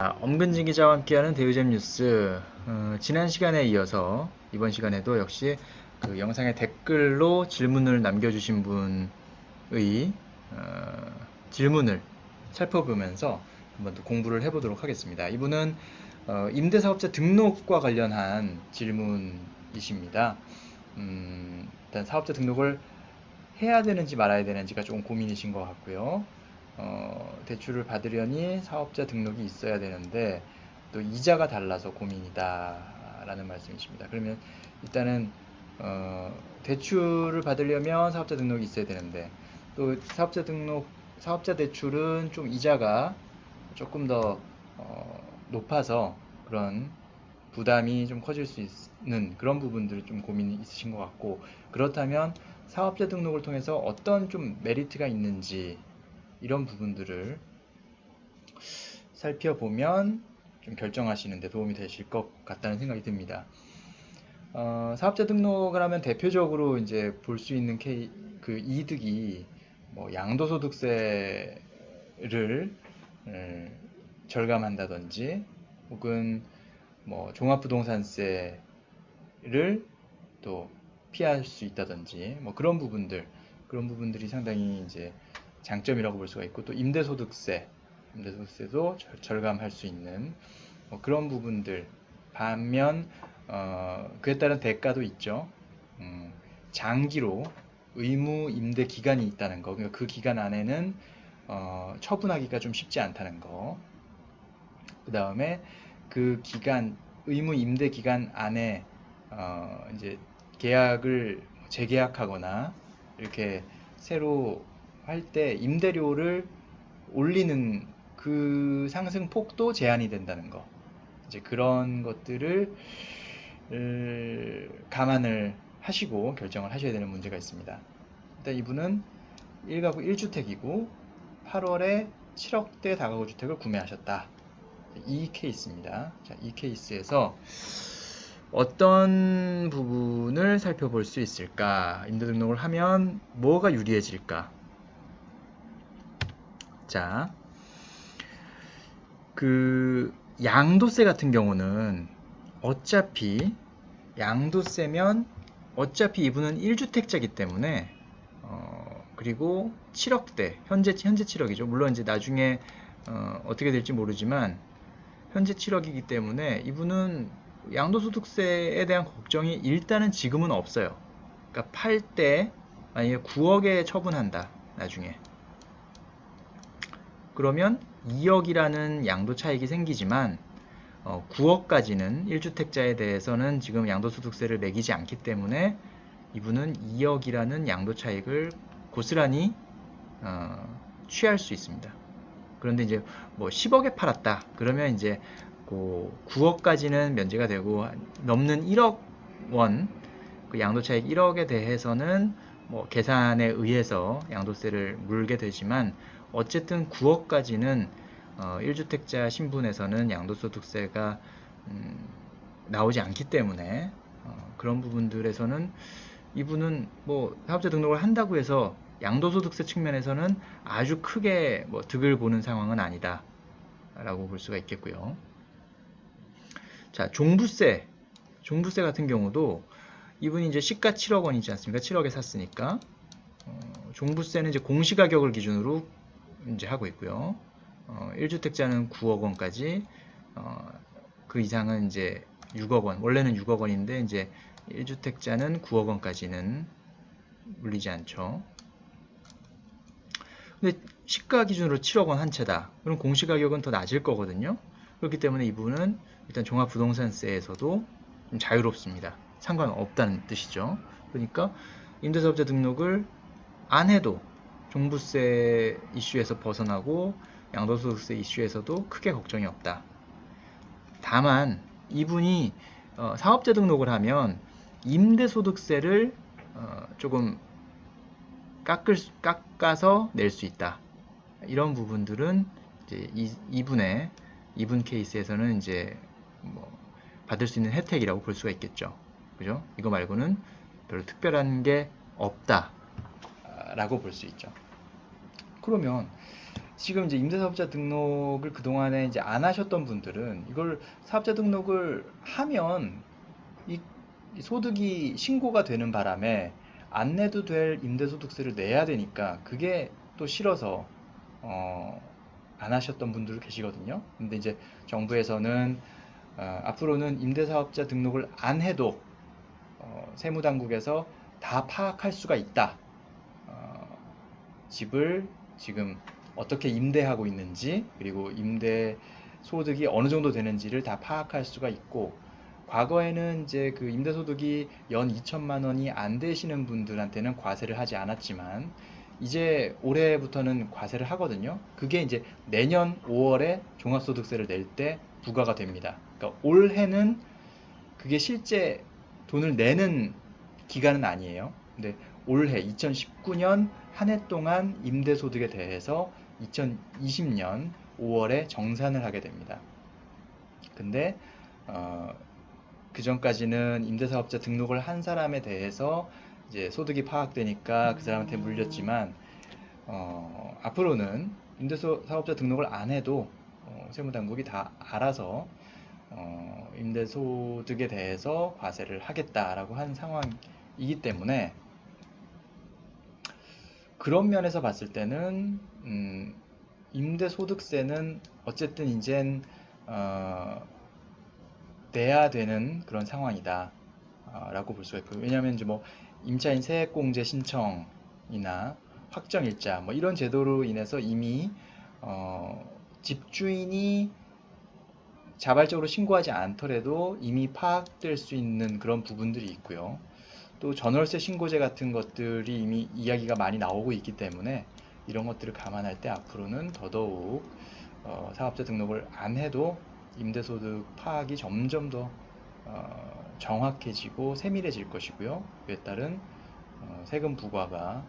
엄근진 기자와 함께하는 대우잼 뉴스. 지난 시간에 이어서 이번 시간에도 역시 그 영상의 댓글로 질문을 남겨주신 분의 질문을 살펴보면서 한번 더 공부를 해보도록 하겠습니다. 이분은 임대사업자 등록과 관련한 질문이십니다. 일단 사업자 등록을 해야 되는지 말아야 되는지가 조금 고민이신 것 같고요. 대출을 받으려니 사업자 등록이 있어야 되는데 또 이자가 달라서 고민이다 라는 말씀이십니다. 그러면 일단은 대출을 받으려면 사업자 등록이 있어야 되는데 또 사업자 대출은 좀 이자가 조금 더 높아서 그런 부담이 좀 커질 수 있는 그런 부분들이 좀 고민이 있으신 것 같고, 그렇다면 사업자 등록을 통해서 어떤 좀 메리트가 있는지 이런 부분들을 살펴보면 좀 결정하시는 데 도움이 되실 것 같다는 생각이 듭니다. 사업자 등록을 하면 대표적으로 이제 볼 수 있는 그 이득이 뭐 양도소득세를 절감한다든지 혹은 뭐 종합부동산세를 또 피할 수 있다든지 뭐 그런 부분들이 상당히 이제 장점이라고 볼 수가 있고, 또 임대소득세도 절감할 수 있는 뭐 그런 부분들. 반면 그에 따른 대가도 있죠. 장기로 의무 임대 기간이 있다는 거, 그러니까 그 기간 안에는 처분하기가 좀 쉽지 않다는 거. 그 다음에 그 기간, 의무 임대 기간 안에 이제 계약을 재계약하거나 이렇게 새로 할 때 임대료를 올리는 그 상승 폭도 제한이 된다는 거. 이제 그런 것들을 감안을 하시고 결정을 하셔야 되는 문제가 있습니다. 일단 이분은 1가구 1주택이고 8월에 7억대 다가구 주택을 구매하셨다. 이 케이스입니다. 자, 이 케이스에서 어떤 부분을 살펴볼 수 있을까? 임대 등록을 하면 뭐가 유리해질까? 자, 그 양도세 같은 경우는 어차피 양도세면 어차피 이분은 1주택자이기 때문에 그리고 7억대 현재 7억이죠. 물론 이제 나중에 어떻게 될지 모르지만 현재 7억이기 때문에 이분은 양도소득세에 대한 걱정이 일단은 지금은 없어요. 그러니까 팔 때 만약에 9억에 처분한다 나중에, 그러면 2억이라는 양도 차익이 생기지만 9억까지는 1주택자에 대해서는 지금 양도소득세를 매기지 않기 때문에 이분은 2억이라는 양도 차익을 고스란히 취할 수 있습니다. 그런데 이제 뭐 10억에 팔았다 그러면 이제 그 9억까지는 면제가 되고 넘는 1억 원, 그 양도 차익 1억에 대해서는 뭐 계산에 의해서 양도세를 물게 되지만 어쨌든 9억까지는 1주택자 신분에서는 양도소득세가 나오지 않기 때문에 그런 부분들에서는 이분은 뭐 사업자 등록을 한다고 해서 양도소득세 측면에서는 아주 크게 뭐 득을 보는 상황은 아니다 라고 볼 수가 있겠고요. 자, 종부세 같은 경우도 이분이 이제 시가 7억 원이지 않습니까? 7억에 샀으니까 종부세는 이제 공시가격을 기준으로 이제 하고 있고요. 1주택자는 9억 원까지, 그 이상은 이제 6억 원, 원래는 6억 원인데 이제 1주택자는 9억 원까지는 물리지 않죠. 근데 시가 기준으로 7억 원 한 채다. 그럼 공시가격은 더 낮을 거거든요. 그렇기 때문에 이 부분은 일단 종합부동산세에서도 좀 자유롭습니다. 상관없다는 뜻이죠. 그러니까 임대사업자 등록을 안 해도 종부세 이슈에서 벗어나고 양도소득세 이슈에서도 크게 걱정이 없다. 다만 이분이 사업자 등록을 하면 임대소득세를 조금 깎아서 낼 수 있다. 이런 부분들은 이제 이분 케이스에서는 이제 뭐 받을 수 있는 혜택이라고 볼 수가 있겠죠. 그죠? 이거 말고는 별로 특별한 게 없다 라고 볼 수 있죠. 그러면 지금 이제 임대사업자 등록을 그동안에 이제 안 하셨던 분들은 이걸 사업자 등록을 하면 이 소득이 신고가 되는 바람에 안 내도 될 임대소득세를 내야 되니까 그게 또 싫어서 안 하셨던 분들 계시거든요. 근데 이제 정부에서는 앞으로는 임대사업자 등록을 안 해도 세무당국에서 다 파악할 수가 있다. 집을 지금 어떻게 임대하고 있는지, 그리고 임대 소득이 어느 정도 되는지를 다 파악할 수가 있고, 과거에는 이제 그 임대소득이 연 2천만 원이 안 되시는 분들한테는 과세를 하지 않았지만, 이제 올해부터는 과세를 하거든요. 그게 이제 내년 5월에 종합소득세를 낼 때 부과가 됩니다. 그러니까 올해는 그게 실제 돈을 내는 기간은 아니에요. 근데 올해 2019년 한 해 동안 임대소득에 대해서 2020년 5월에 정산을 하게 됩니다. 근데 그 전까지는 임대사업자 등록을 한 사람에 대해서 이제 소득이 파악되니까 그 사람한테 물렸지만 앞으로는 임대사업자 등록을 안 해도 세무당국이 다 알아서 임대소득에 대해서 과세를 하겠다라고 한 상황이기 때문에 그런 면에서 봤을 때는 임대소득세는 어쨌든 이젠 내야 되는 그런 상황이다 라고 볼 수가 있고요. 왜냐하면 이제 뭐 임차인 세액공제 신청이나 확정일자 뭐 이런 제도로 인해서 이미 집주인이 자발적으로 신고하지 않더라도 이미 파악될 수 있는 그런 부분들이 있고요. 또 전월세 신고제 같은 것들이 이미 이야기가 많이 나오고 있기 때문에 이런 것들을 감안할 때 앞으로는 더더욱 사업자 등록을 안 해도 임대소득 파악이 점점 더 정확해지고 세밀해질 것이고요. 그에 따른 세금 부과가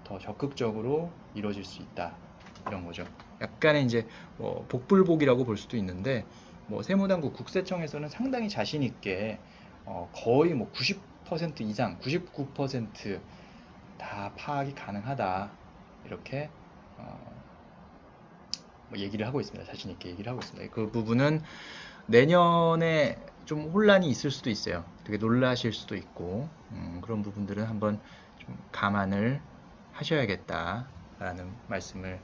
더 적극적으로 이루어질 수 있다. 이런 거죠. 약간의 이제 뭐 복불복이라고 볼 수도 있는데 뭐 세무당국 국세청에서는 상당히 자신 있게 거의 뭐 90% 이상, 99% 다 파악이 가능하다. 이렇게 뭐 얘기를 하고 있습니다. 자신 있게 얘기를 하고 있습니다. 그 부분은 내년에 좀 혼란이 있을 수도 있어요. 되게 놀라실 수도 있고 그런 부분들은 한번 좀 감안을 하셔야겠다라는 말씀을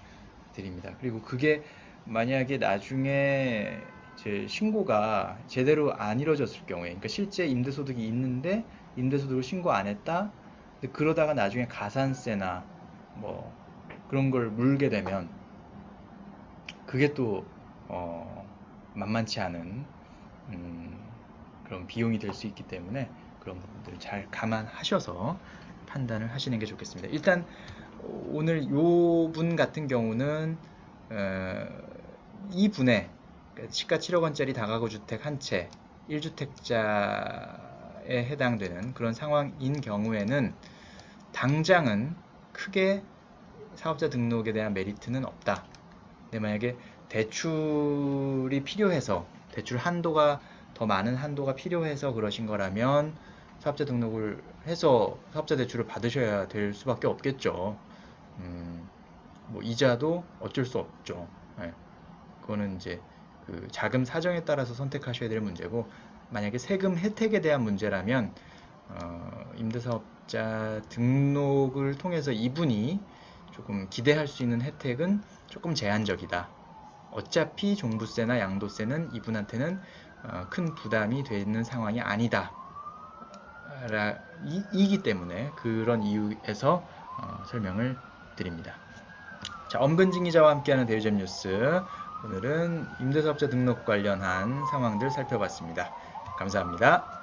드립니다. 그리고 그게 만약에 나중에 제 신고가 제대로 안 이루어졌을 경우에, 그러니까 실제 임대소득이 있는데 임대소득을 신고 안 했다. 근데 그러다가 나중에 가산세나 뭐 그런 걸 물게 되면 그게 또 만만치 않은 그런 비용이 될 수 있기 때문에 그런 부분들을 잘 감안하셔서 판단을 하시는 게 좋겠습니다. 일단 오늘 요 분 같은 경우는 이 분의 시가 7억 원짜리 다가구 주택 한 채 1주택자에 해당되는 그런 상황인 경우에는 당장은 크게 사업자 등록에 대한 메리트는 없다. 근데 만약에 대출이 필요해서 대출 한도가 더 많은 한도가 필요해서 그러신 거라면 사업자 등록을 해서 사업자 대출을 받으셔야 될 수밖에 없겠죠. 뭐 이자도 어쩔 수 없죠. 네. 그거는 이제 그 자금 사정에 따라서 선택하셔야 될 문제고, 만약에 세금 혜택에 대한 문제라면 임대사업자 등록을 통해서 이분이 조금 기대할 수 있는 혜택은 조금 제한적이다. 어차피 종부세나 양도세는 이분한테는 큰 부담이 되는 상황이 아니다. 이기 때문에 그런 이유에서 설명을 드립니다. 자, 엄근진 기자와 함께하는 대유잼 뉴스. 오늘은 임대사업자 등록 관련한 상황들 살펴봤습니다. 감사합니다.